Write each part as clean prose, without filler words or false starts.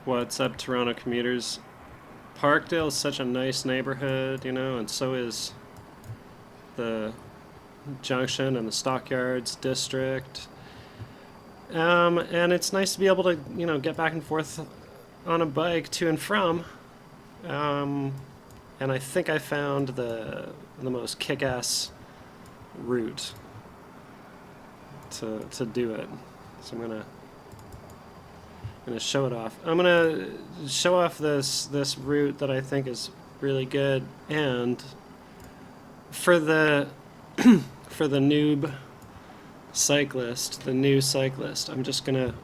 What's up, Toronto commuters? Parkdale is such a nice neighborhood, and so is the Junction and the Stockyards District. And it's nice to be able to, get back and forth on a bike to and from. Um, and I think I found the most kick-ass route to do it. So I'm gonna show it off. I'm gonna show off this route that I think is really good, and for the for the noob cyclist, the new cyclist, I'm just gonna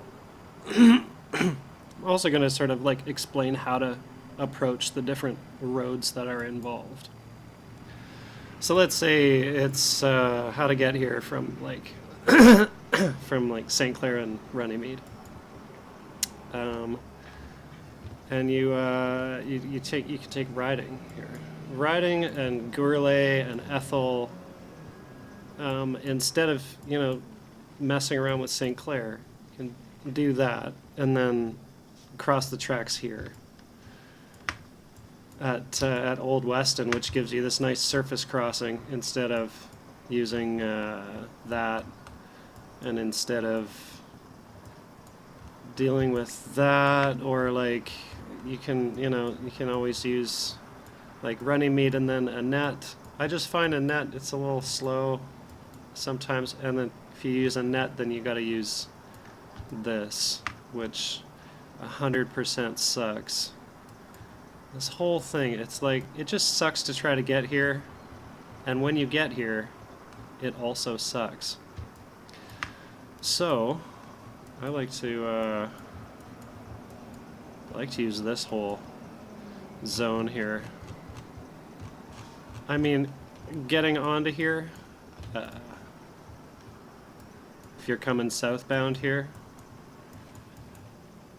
also gonna sort of like explain how to approach the different roads that are involved. So let's say it's how to get here from like from like St. Clair and Runnymede. Um, and you can take riding here. Riding and Gourlay and Ethel, instead of messing around with St. Clair, you can do that and then cross the tracks here at Old Weston, which gives you this nice surface crossing instead of using that, and instead of dealing with that, or like you can always use like Runnymede and then a net. I just find a net, it's a little slow sometimes, and then if you use a net, then you got to use this, which 100% sucks. This whole thing, it's like it just sucks to try to get here, and when you get here, it also sucks. So I like to use this whole zone here. I mean, getting onto here, if you're coming southbound here,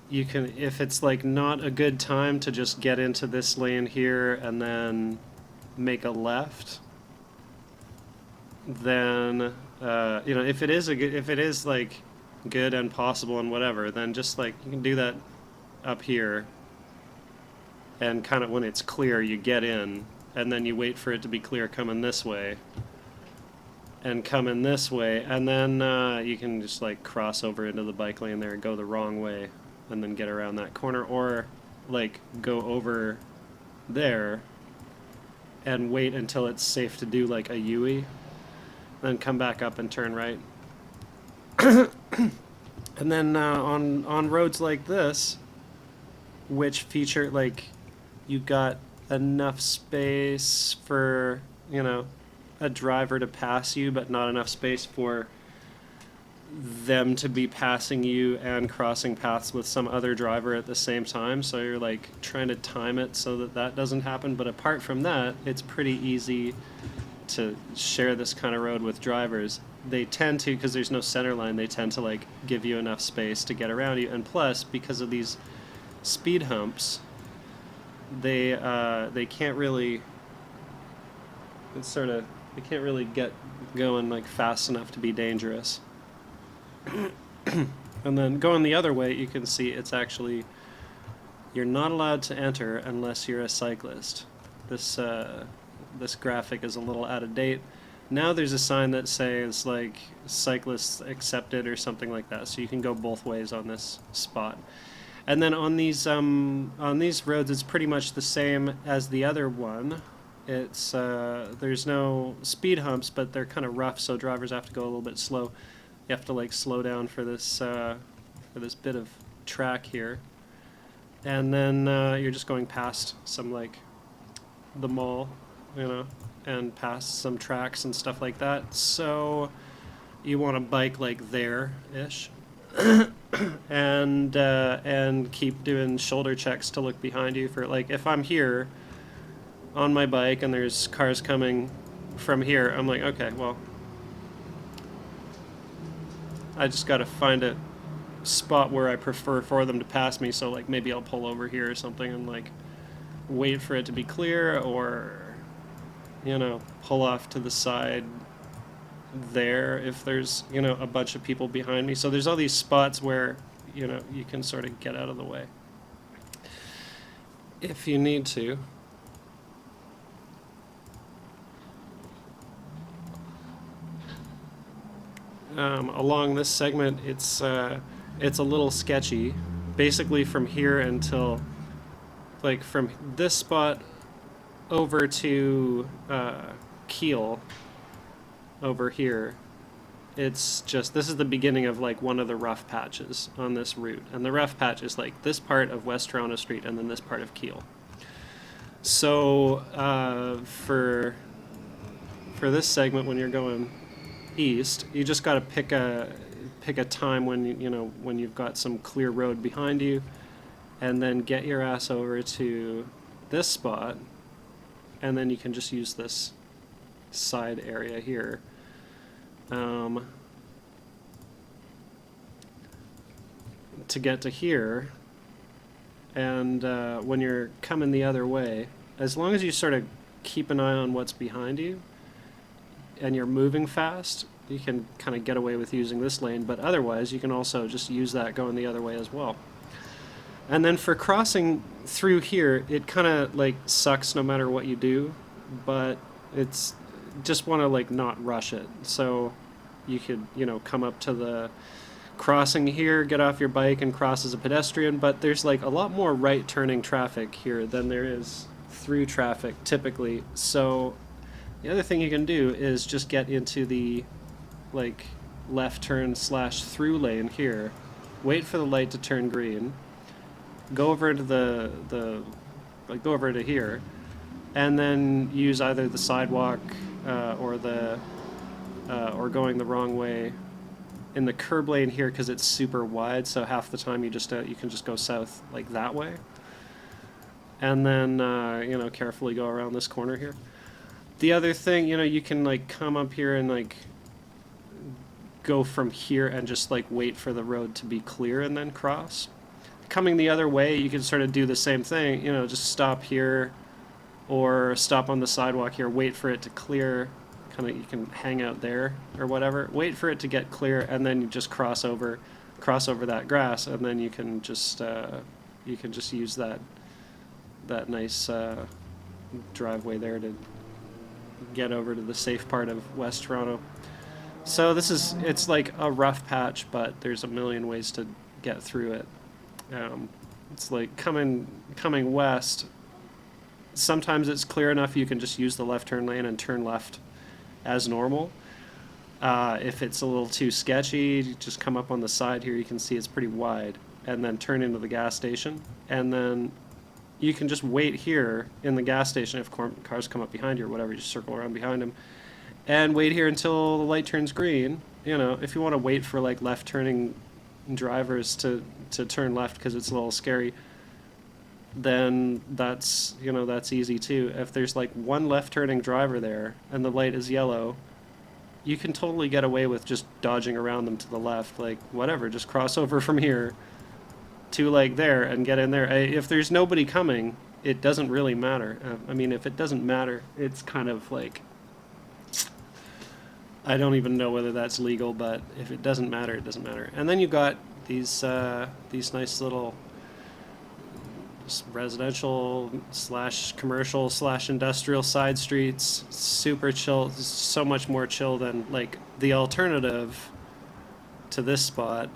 you can, if it's like not a good time to just get into this lane here and then make a left, then if it is like good and possible and whatever, then just like you can do that up here, and kind of when it's clear you get in, and then you wait for it to be clear coming this way, and come in this way, and then you can just like cross over into the bike lane there and go the wrong way and then get around that corner, or like go over there and wait until it's safe to do like a U-ey, then come back up and turn right. And then on roads like this, which feature like you got enough space for a driver to pass you, but not enough space for them to be passing you and crossing paths with some other driver at the same time. So you're like trying to time it so that that doesn't happen. But apart from that, it's pretty easy to share this kind of road with drivers. They tend to, because there's no center line, they tend to like give you enough space to get around you. And plus, because of these speed humps, they can't really they can't really get going like fast enough to be dangerous. And then going the other way, you can see it's actually, you're not allowed to enter unless you're a cyclist. This graphic is a little out of date. Now there's a sign that says like cyclists accepted or something like that, so you can go both ways on this spot. And then on these roads, it's pretty much the same as the other one. It's there's no speed humps, but they're kind of rough, so drivers have to go a little bit slow. You have to like slow down for this bit of track here, and then you're just going past some like the mall, and past some tracks and stuff like that. So you want to bike like there-ish, and keep doing shoulder checks to look behind you for like if I'm here on my bike and there's cars coming from here, I'm like, okay, well, I just got to find a spot where I prefer for them to pass me, so like maybe I'll pull over here or something and like wait for it to be clear, or pull off to the side there if there's a bunch of people behind me. So there's all these spots where you can sort of get out of the way. if you need to. Along this segment, it's a little sketchy. Basically, from here until, like, from this spot over to Kiel, over here, it's just, this is the beginning of like one of the rough patches on this route, and the rough patch is like this part of West Toronto Street and then this part of Kiel. So for this segment, when you're going east, you just got to pick a time when when you've got some clear road behind you, and then get your ass over to this spot, and then you can just use this side area here. To get to here, and when you're coming the other way, as long as you sort of keep an eye on what's behind you and you're moving fast, you can kind of get away with using this lane, but otherwise you can also just use that going the other way as well. And then for crossing through here, it kind of like sucks no matter what you do, but it's just want to like not rush it. So you could, come up to the crossing here, get off your bike and cross as a pedestrian, but there's like a lot more right turning traffic here than there is through traffic typically. So the other thing you can do is just get into the like left turn / through lane here, wait for the light to turn green, go over to go over to here, and then use either the sidewalk or going the wrong way in the curb lane here, because it's super wide, so half the time you can just go south like that way, and then carefully go around this corner here. The other thing, you can like come up here and like go from here and just like wait for the road to be clear and then cross. Coming the other way, you can sort of do the same thing, just stop here or stop on the sidewalk here, wait for it to clear, you can hang out there or whatever, wait for it to get clear, and then you just cross over that grass, and then you can just use that nice driveway there to get over to the safe part of West Toronto. So it's like a rough patch, but there's a million ways to get through it. It's like coming west, sometimes it's clear enough you can just use the left turn lane and turn left as normal. If it's a little too sketchy, just come up on the side here. You can see it's pretty wide, and then turn into the gas station, and then you can just wait here in the gas station. If cars come up behind you or whatever, you just circle around behind them and wait here until the light turns green. If you want to wait for like left turning drivers to turn left because it's a little scary, then that's easy too. If there's like one left turning driver there and the light is yellow, you can totally get away with just dodging around them to the left, like whatever, just cross over from here to like there and get in there. If there's nobody coming, it doesn't really matter. If it doesn't matter, it's kind of like, I don't even know whether that's legal, but if it doesn't matter, it doesn't matter. And then you've got these nice little residential / commercial / industrial side streets, super chill, so much more chill than like the alternative to this spot.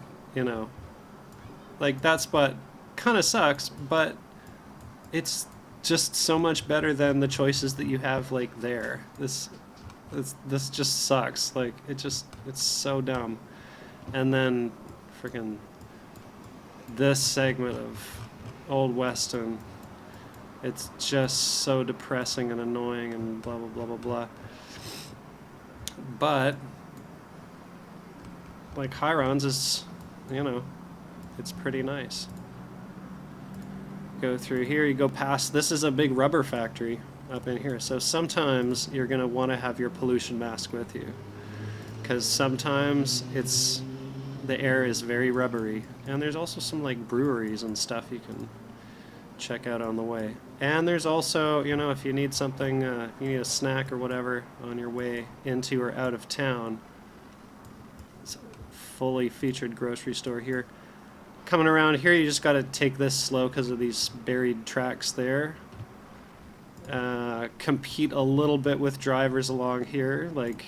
Like that spot kind of sucks, but it's just so much better than the choices that you have like there. This just sucks. Like it's so dumb. And then freaking this segment of Old Weston, it's just so depressing and annoying and blah blah blah blah blah. But like Hirons is, it's pretty nice. Go through here, you go past, this is a big rubber factory up in here, so sometimes you're going to want to have your pollution mask with you, because sometimes the air is very rubbery, and there's also some like breweries and stuff you can check out on the way. And there's also, if you need something, you need a snack or whatever on your way into or out of town, it's a fully featured grocery store here. coming around here, you just got to take this slow because of these buried tracks there. Compete a little bit with drivers along here, like,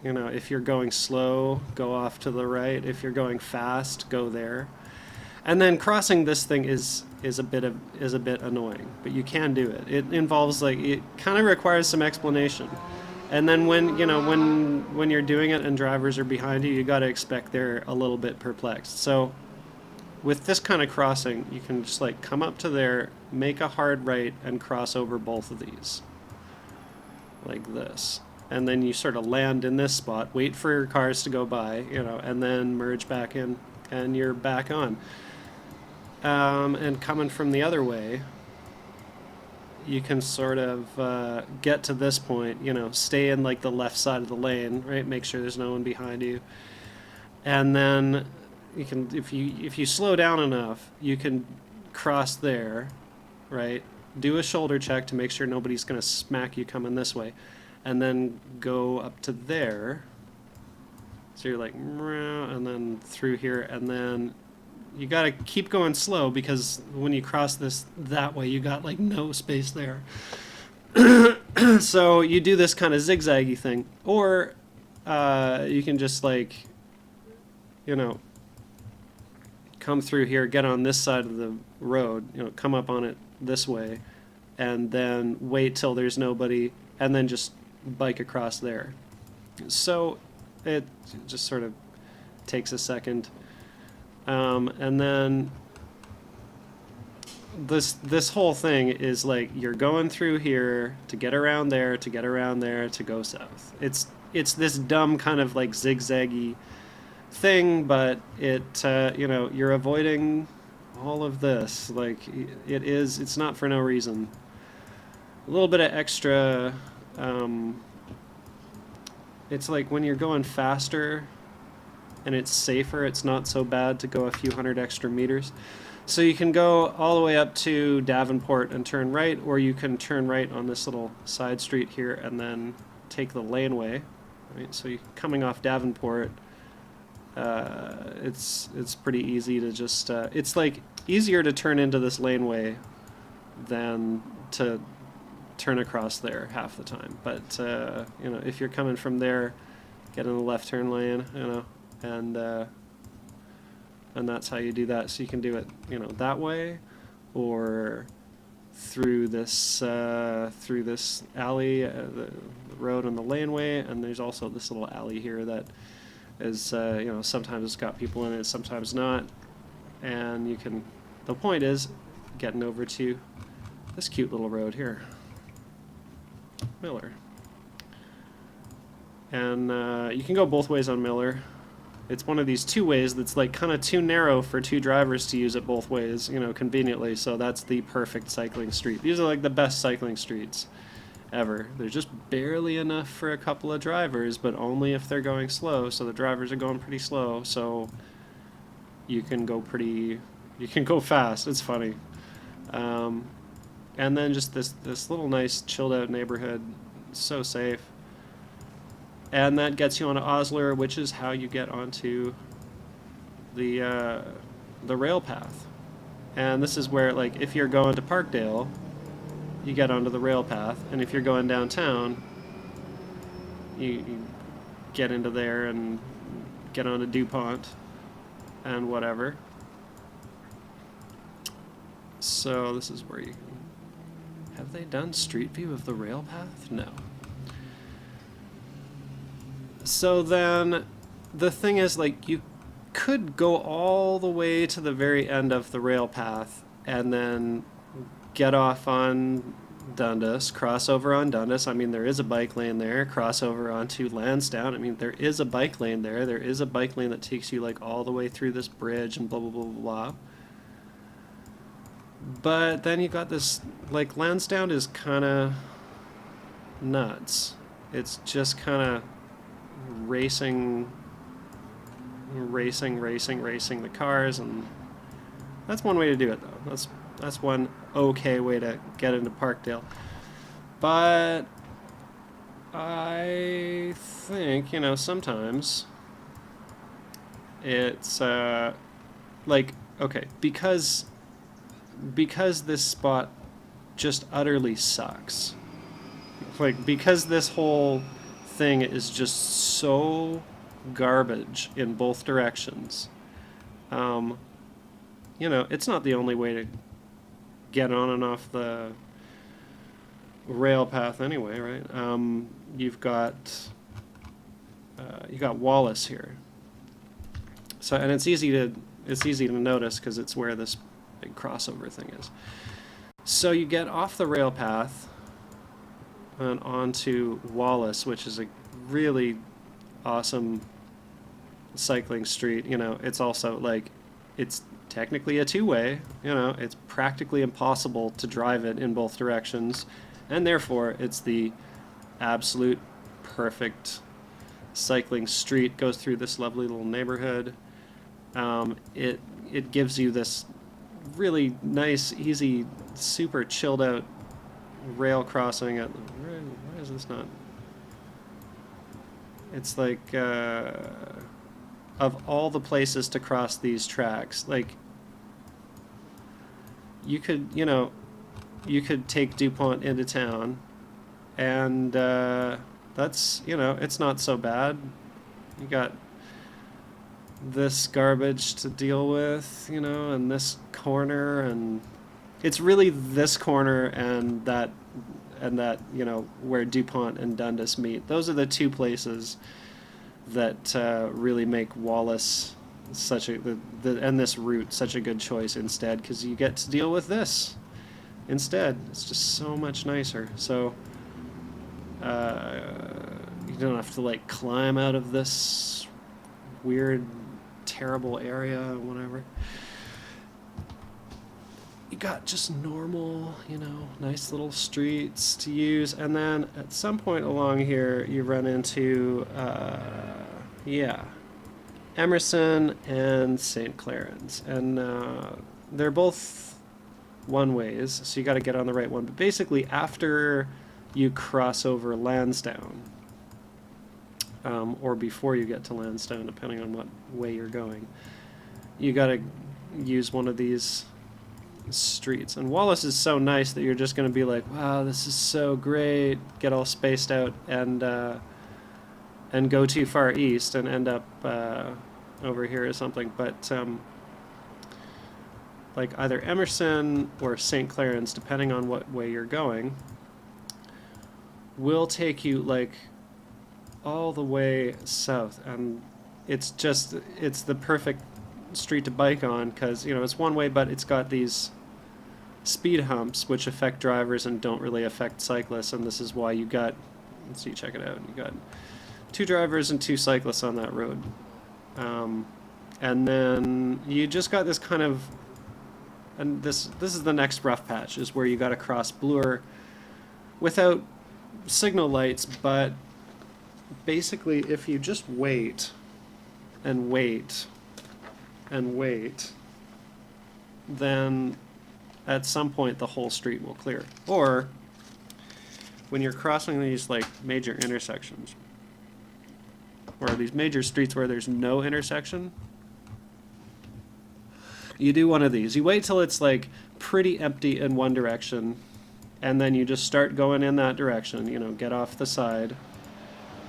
you know, if you're going slow, go off to the right. If you're going fast, go there. And then crossing this thing is a bit annoying, but you can do it. It involves, like, it kind of requires some explanation. And then when you're doing it and drivers are behind you, you got to expect they're a little bit perplexed. So with this kind of crossing, you can just like come up to there, make a hard right, and cross over both of these. Like this. And then you sort of land in this spot, wait for your cars to go by, you know, and then merge back in, and you're back on. And coming from the other way, you can sort of get to this point, you know, stay in like the left side of the lane, right? Make sure there's no one behind you. And then you can, if you slow down enough, you can cross there, right? Do a shoulder check to make sure nobody's going to smack you coming this way. And then go up to there. So you're like, and then through here, and then you got to keep going slow because when you cross this that way, you got like no space there. So you do this kind of zigzaggy thing, or you can just like, you know, come through here, get on this side of the road, you know, come up on it this way, and then wait till there's nobody, and then just bike across there. So it just sort of takes a second. And then this whole thing is like you're going through here to get around there, to get around there, to go south. It's this dumb kind of like zigzaggy thing, but it you know, you're avoiding all of this. Like it's not for no reason. A little bit of extra. It's like when you're going faster and it's safer, it's not so bad to go a few hundred extra meters. So you can go all the way up to Davenport and turn right, or you can turn right on this little side street here and then take the laneway. Right? So coming off Davenport, it's pretty easy to just it's like easier to turn into this laneway than to turn across there half the time. But you know, if you're coming from there, get in the left turn lane, you know, and that's how you do that. So you can do it, you know, that way, or through this alley, the road and the laneway, and there's also this little alley here that is, you know, sometimes it's got people in it, sometimes not, and you can. The point is getting over to this cute little road here, Miller, and you can go both ways on Miller. It's one of these two ways that's like kind of too narrow for two drivers to use it both ways, you know, conveniently. So that's the perfect cycling street. These are like the best cycling streets ever. They're just barely enough for a couple of drivers, but only if they're going slow. So the drivers are going pretty slow, so you can go fast. It's funny. And then just this little nice chilled out neighborhood, so safe. And that gets you onto Osler, which is how you get onto the rail path. And this is where, like, if you're going to Parkdale, you get onto the rail path, and if you're going downtown, you get into there and get onto DuPont and whatever. So this is where you can... Have they done Street View of the rail path? No. So then the thing is, like, you could go all the way to the very end of the rail path and then get off on Dundas, cross over on Dundas. I mean, there is a bike lane there. Cross over onto Lansdowne. I mean, there is a bike lane there. There is a bike lane that takes you like all the way through this bridge and blah, blah, blah, blah, blah. But then you got this, like, Lansdowne is kind of nuts. It's just kind of racing the cars, and that's one way to do it, though. That's one okay way to get into Parkdale. But I think, you know, sometimes it's like, okay, because this spot just utterly sucks. Like, because this whole thing is just so garbage in both directions. Um, it's not the only way to get on and off the rail path anyway, right? You've got you got Wallace here. So, and it's easy to notice because it's where this big crossover thing is. So you get off the rail path and onto Wallace, which is a really awesome cycling street. It's also like, it's technically a two-way. It's practically impossible to drive it in both directions, and therefore it's the absolute perfect cycling street. Goes through this lovely little neighborhood. It gives you this really nice, easy, super chilled out rail crossing at. Why is this not? It's like, of all the places to cross these tracks, like, you could take DuPont into town, and that's, it's not so bad. You got this garbage to deal with, and this corner, and it's really this corner and that where DuPont and Dundas meet. Those are the two places that really make Wallace and this route such a good choice instead, because you get to deal with this instead. It's just so much nicer. So you don't have to like climb out of this weird, terrible area or whatever. You got just normal, nice little streets to use, and then at some point along here you run into Emerson and St. Claren's, and they're both one ways, so you got to get on the right one. But basically, after you cross over Lansdowne, or before you get to Lansdowne, depending on what way you're going, you got to use one of these streets. And Wallace is so nice that you're just going to be like, wow, this is so great, get all spaced out, and go too far east and end up over here or something. But like either Emerson or St. Claren's, depending on what way you're going, will take you like all the way south, and it's the perfect street to bike on, because it's one way, but it's got these speed humps which affect drivers and don't really affect cyclists, and this is why you got, let's see, check it out, you got 2 drivers and 2 cyclists on that road. And then you just got this kind of, and this is the next rough patch, is where you got to cross Bloor without signal lights, but basically if you just wait and wait and wait, then at some point the whole street will clear. Or when you're crossing these like major intersections, or these major streets where there's no intersection, you do one of these. You wait till it's like pretty empty in one direction, and then you just start going in that direction, get off the side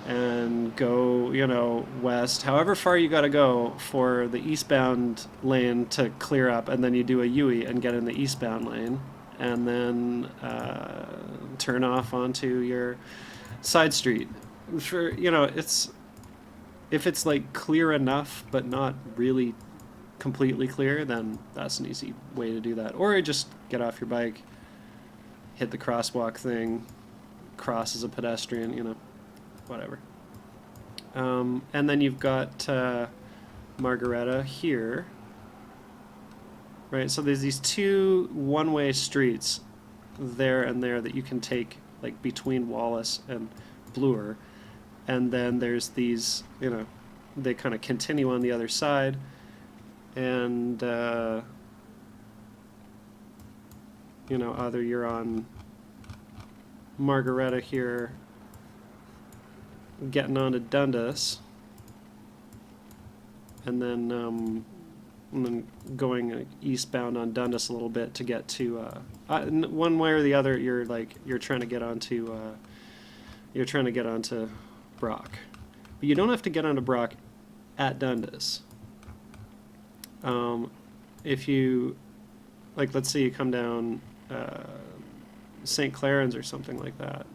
and go, west, however far you got to go for the eastbound lane to clear up, and then you do a U-turn and get in the eastbound lane, and then turn off onto your side street. For if it's like clear enough but not really completely clear, then that's an easy way to do that. Or you just get off your bike, hit the crosswalk thing, cross as a pedestrian, whatever. And then you've got Margaretta here, right? So there's these 2 one-way streets there and there that you can take, like between Wallace and Bloor, and then there's these, they kind of continue on the other side, and either you're on Margaretta here, getting on to Dundas, and then and then going eastbound on Dundas a little bit to get to one way or the other. You're trying to get onto Brock, but you don't have to get onto Brock at Dundas. If you let's say you come down St. Clarence or something like that.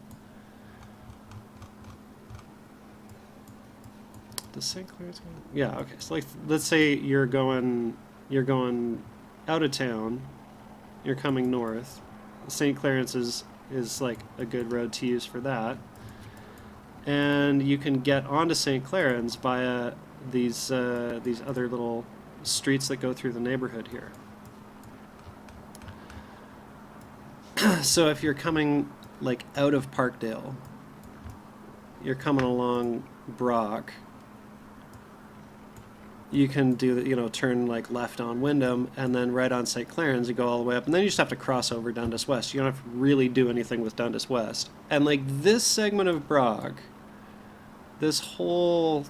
Does St. Clarence go? Yeah, okay. So let's say you're going out of town, you're coming north. St. Clarence is like a good road to use for that. And you can get onto St. Clarence via these other little streets that go through the neighborhood here. So if you're coming out of Parkdale, you're coming along Brock, you can do turn left on Wyndham and then right on St. Clarence. You go all the way up, and then you just have to cross over Dundas West. You don't have to really do anything with Dundas West. And this segment of Brock, this whole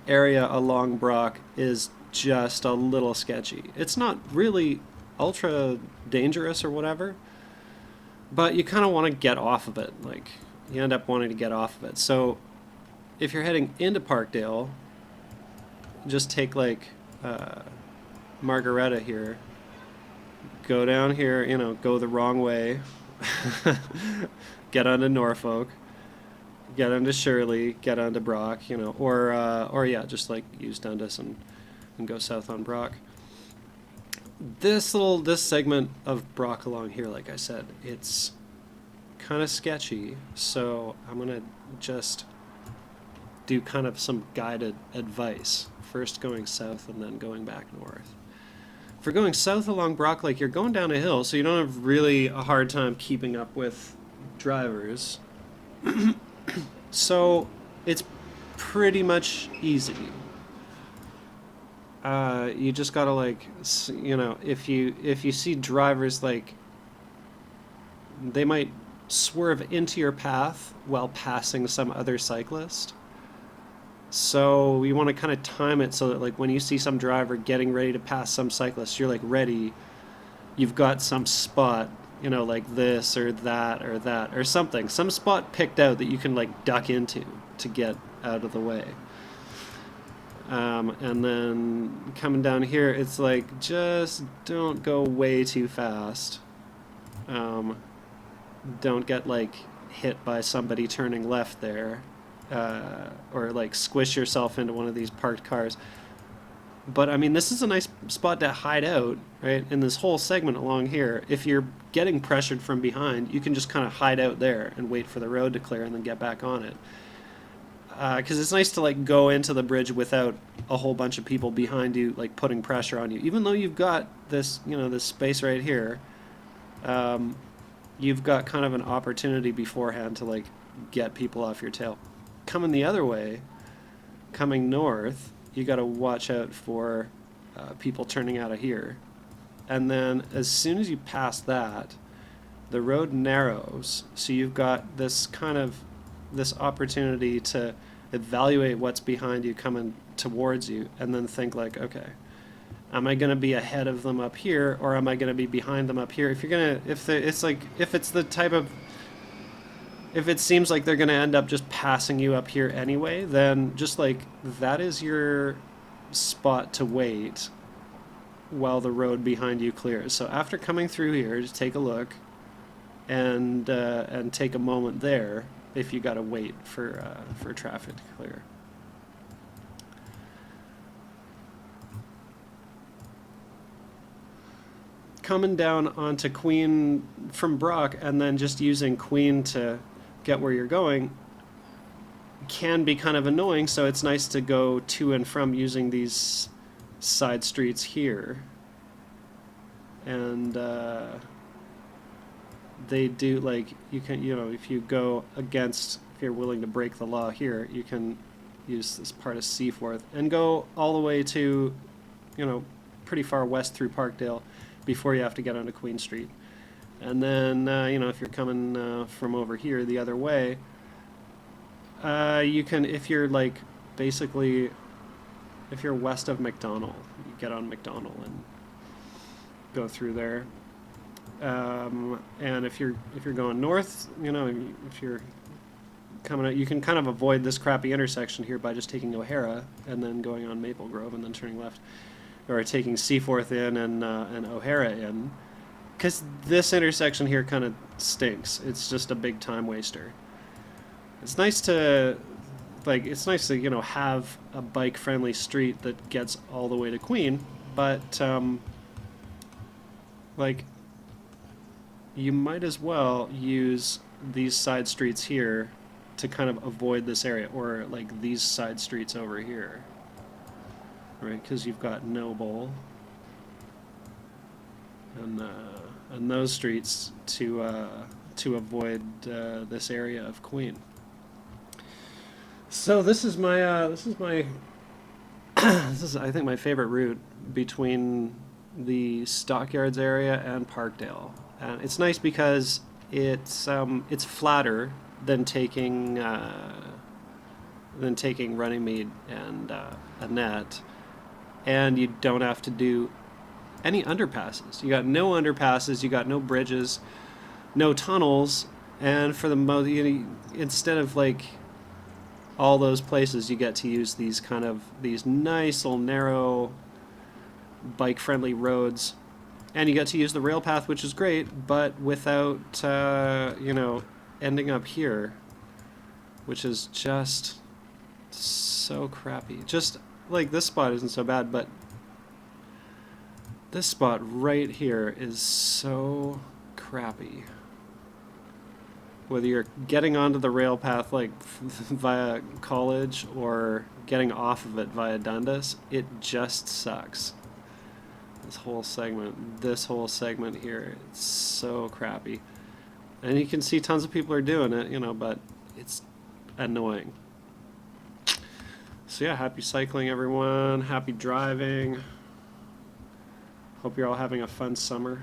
area along Brock is just a little sketchy. It's not really ultra dangerous or whatever, but you kind of want to get off of it. You end up wanting to get off of it. So if you're heading into Parkdale, just take Margaretta here, go down here, go the wrong way, get onto Norfolk, get onto Shirley, get onto Brock, or yeah, just use Dundas and go south on Brock. This segment of Brock along here, like I said, it's kind of sketchy, so I'm gonna just do kind of some guided advice, first going south and then going back north. For going south along Brock, you're going down a hill, so you don't have really a hard time keeping up with drivers. So it's pretty much easy. You just gotta if you see drivers, they might swerve into your path while passing some other cyclist. So you want to kind of time it so that when you see some driver getting ready to pass some cyclist, you're ready. You've got some spot, this or that or something, some spot picked out that you can duck into to get out of the way. And then coming down here, it's just don't go way too fast. Don't get hit by somebody turning left there, or squish yourself into one of these parked cars. But I mean, this is a nice spot to hide out, right? In this whole segment along here, if you're getting pressured from behind, you can just kind of hide out there and wait for the road to clear and then get back on it. Because it's nice to go into the bridge without a whole bunch of people behind you putting pressure on you. Even though you've got this this space right here, you've got kind of an opportunity beforehand to get people off your tail. Coming the other way, coming north, you got to watch out for people turning out of here. And then as soon as you pass that, the road narrows, so you've got this opportunity to evaluate what's behind you coming towards you, and then think okay, am I going to be ahead of them up here, or am I going to be behind them up here? If it seems like they're going to end up just passing you up here anyway, then just that is your spot to wait while the road behind you clears. So after coming through here, just take a look and take a moment there if you got to wait for traffic to clear. Coming down onto Queen from Brock and then just using Queen to get where you're going can be kind of annoying, so it's nice to go to and from using these side streets here. And they do you can if you go against, if you're willing to break the law here, you can use this part of Seaforth and go all the way to pretty far west through Parkdale before you have to get onto Queen Street. And then if you're coming from over here the other way, you can, if you're basically if you're west of McDonald, you get on McDonald and go through there. And if you're going north, you know, if you're coming out, you can kind of avoid this crappy intersection here by just taking O'Hara and then going on Maple Grove and then turning left, or taking Seaforth in and O'Hara in, because this intersection here kind of stinks. It's just a big time waster. It's nice to you know, have a bike friendly street that gets all the way to Queen, but like, you might as well use these side streets here to kind of avoid this area, or like these side streets over here, right? Because you've got Noble and those streets to avoid this area of Queen. So this is my this is I think my favorite route between the Stockyards area and Parkdale, and it's nice because it's flatter than taking Runnymede and Annette, and you don't have to do any underpasses. You got no underpasses, you got no bridges, no tunnels, and for the most, instead of like all those places, you get to use these nice little narrow bike friendly roads, and you get to use the rail path, which is great, but without you know, ending up here, which is just so crappy. Just like this spot isn't so bad, but this spot right here is so crappy. Whether you're getting onto the rail path like via College or getting off of it via Dundas, it just sucks. This whole segment here, it's so crappy. And you can see tons of people are doing it, you know, but it's annoying. So yeah, happy cycling everyone, happy driving. Hope you're all having a fun summer.